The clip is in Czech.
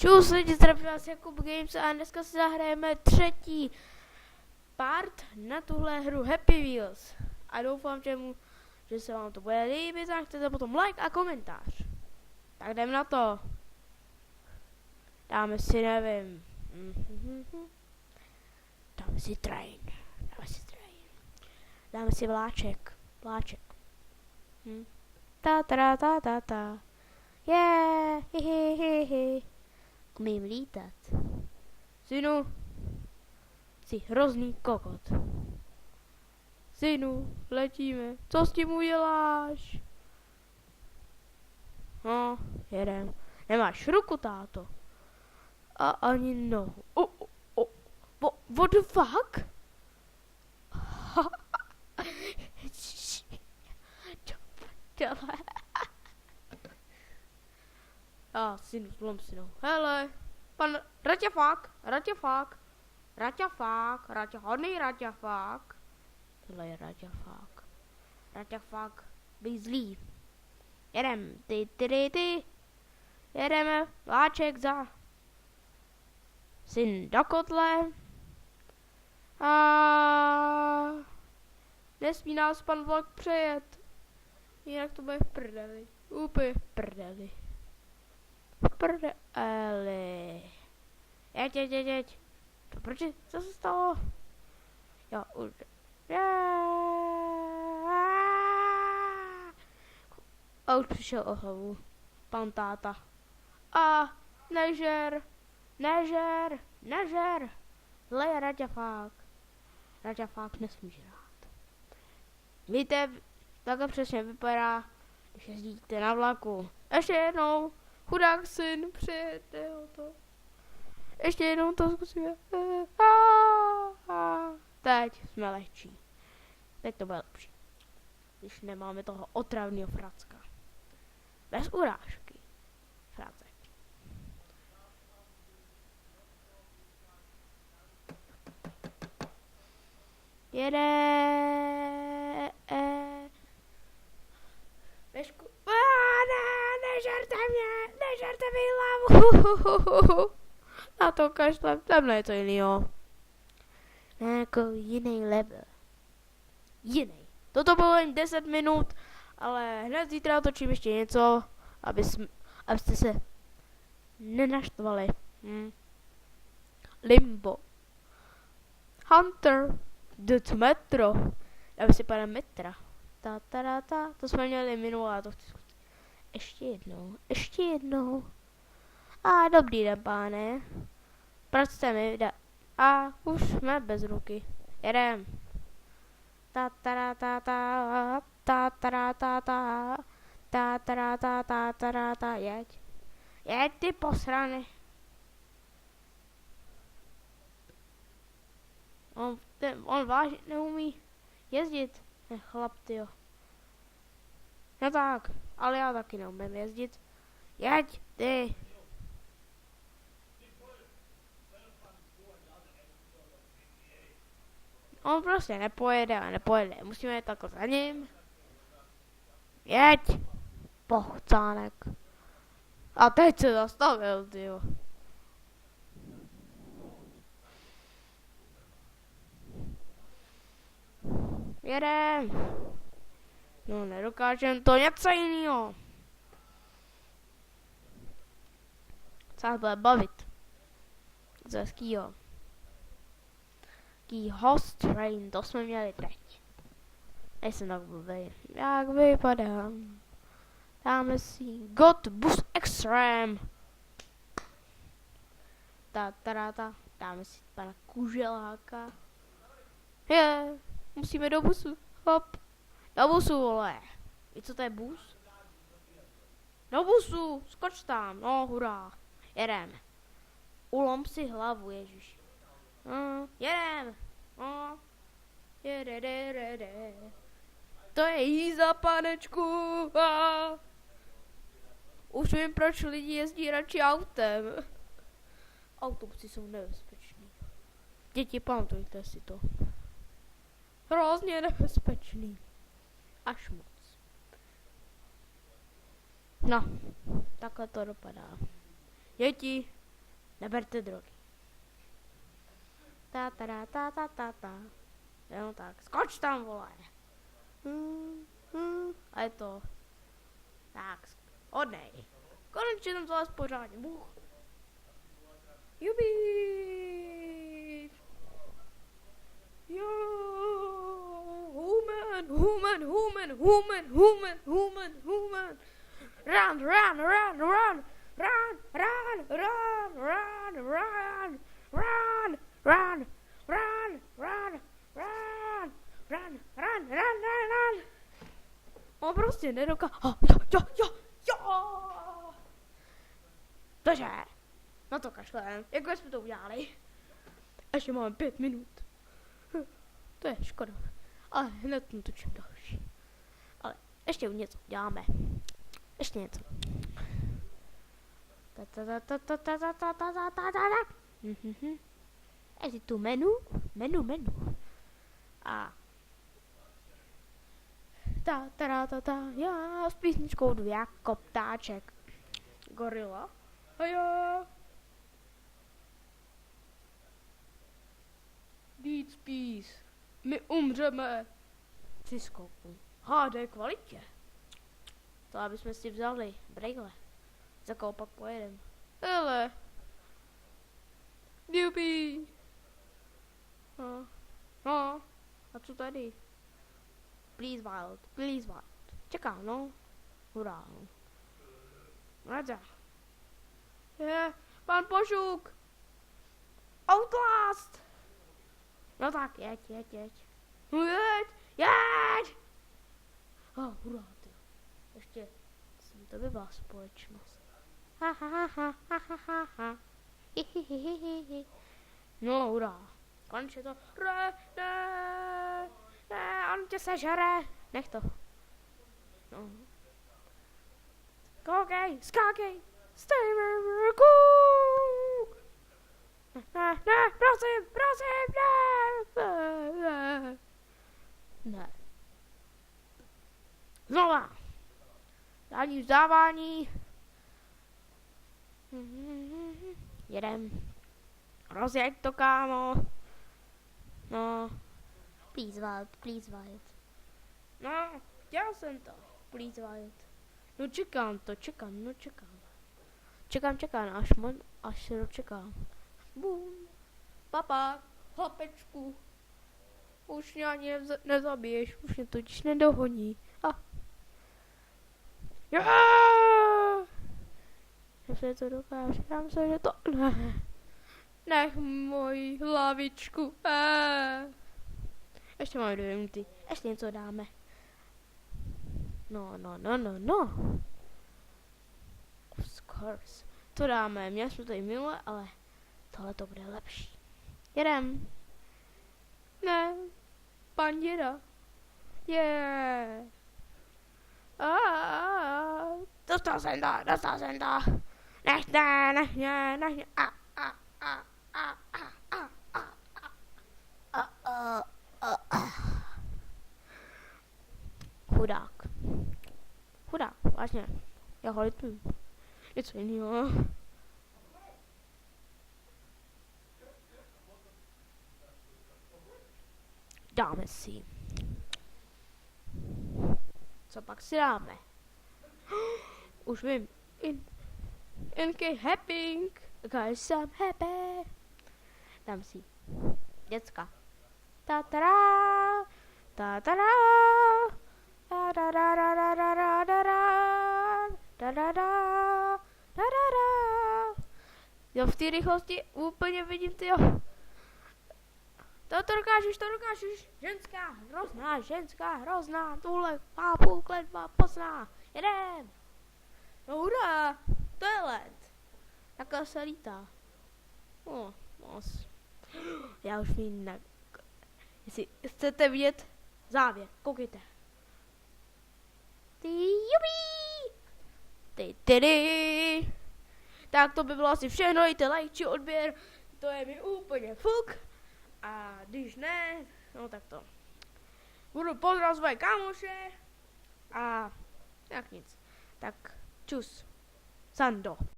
Čus lidi, zdravím vás Jakub Games a dneska si zahrajeme třetí part na tuhle hru Happy Wheels. A doufám, že se vám to bude líbit a chcete potom like a komentář. Tak jdem na to. Dáme si, nevím. Dáme si train. Dáme si vláček. Ta ta ta ta ta. Yeah, hihihihi. Umím lítat. Synu, jsi hrozný kokot. Synu, letíme. Co s tím uděláš? No, jedem. Nemáš ruku, táto. A ani nohu. What the fuck? Synu, zlom synu. Hele, pan Raťafák. Hodný Raťafák. Tohle je Raťafák. Raťafák, bych zlý. Jedem, ty. Jedeme, vláček za. Syn do kotle. A nesmí nás pan vlak přejet. Jinak to bude v prdeli. Úplně v prdeli. Jeď. To proč? Co se stalo? Jo, už. A už přišel o hlavu. Pan táta. A nežer. Zle je Raťafák. Raťafák nesmí žrát. Víte, takhle přesně vypadá, když jezdíte na vlaku. Ještě jednou. Chudák syn, přijede ho to. Ještě jednou to zkusíme. Teď jsme lehčí. Teď to bude lepší. Když nemáme toho otravného fracka. Bez urážky. Fracek. Jede. Vešku. Nežerte mi hlavu. Na to kašlem, tam je to jinýho. Jako jiný level. Toto bylo jen 10 minut, ale hned zítra točím ještě něco, abyste se nenaštvali. Limbo. Hunter. The Metro. Dáme si pana metra. Ta. To jsme měli minulá, to chci zkusit. Ještě jednou. A dobrý den, páne. Practe mi, a už jsme bez ruky. Jedem. Jeď ty posrany. On vážně neumí jezdit. Chlap, tyjo. No tak, ale já taky neumím jezdit. Jeď, ty. On prostě nepojede. Musíme jít takhle za ním. Jeď. Pochcánek. A teď se zastavil, tyjo. Jedem. No, nedokážem to něco jinýho. Co nás bude bavit? Co hezkýho. Host train, to jsme měli teď. Nejsem tak blbej. Jak vypadám? Dáme si God Bus Extreme. Ta. Dáme si pana Kuželáka. Musíme do busu. Hop. Do busu, vole. Víš, co to je bus? Do busu, skoč tam. No, hurá. Jedem. Ulom si hlavu, ježiš. Jedem. Jede. To je jízda, panečku. Už vím, proč lidi jezdí radši autem. Autobusy jsou nebezpečný. Děti, pamatujte si to. Hrozně nebezpečný. Až moc. No, takhle to dopadá. Děti, neberte drogy. Ta. Jo, tak, skoč tam, vole. A je to. Tak, odnej. Konečně jsem to vás pořádně, Bůh. Jubi. Jo, human. Run. On prostě nedokáže. Jo. Takže, no to kašlem, jako jsme to udělali. Ještě máme 5 minut. To je škoda. Ale hned natočím další. Ale ještě něco děláme. Ještě něco. Je tu menu. A já s písničkou jdu jako ptáček. Gorila. A já. Víc pís. My umřeme. Při skoku. HD kvalitě. To abychom si vzali brejle. Za koho pak pojedem. Hele. Jupi. No. A co tady? Please wild. Čekám, no. Hurá. Radza. Je, pan Pošuk. Outlast. No tak, jeď. No jeď. Hurá, ty. Ještě, to by byla společnost. No, hurá. Konečně to. Ne, on tě sežere. Nech to. No. Skákej. Stay where cool. Ne, prosím, ne. Znova. Dání vzdávání. Jedem. Rozjeď to, kámo. No. Please wild. No, chtěl jsem to. Please wild. No čekám. Čekám, až se dočekám. Bum. Papa, chlapečku. Už mě ani nezabiješ, už mě totiž nedohoní. Jestli to dokáže, já myslím, že to ne. Nech moji hlavičku. Ještě máme 2 minuty, ještě něco dáme. No. Of course. To dáme, měli jsme to i minule, ale tohle to bude lepší. Jedem. Ne, pan děda. Yeah. Dostal jsem to. Nech. Chudák, vážně. Já ho lituju. Něco jiného. Dáme si. Co pak si dáme? Už vím. Inky happing. Guys, I'm happy. Dám si. Děcka. Ta-ta-ra. Jo, v té rychlosti úplně vidím, ty jo. To dokážeš. Ženská hrozná. Tuhle chápu, kletba pozná. Jedem. No hurá, to je let. Takhle se lítá. Moc. Já už vím, jestli chcete vidět závěr, koukejte. Ty. Tak to by bylo asi všechno, dejte like či odběr, to je mi úplně fuk. A když ne, no tak to. Budu pozdravovat svoje kámoše a jak nic. Tak čus. Sando.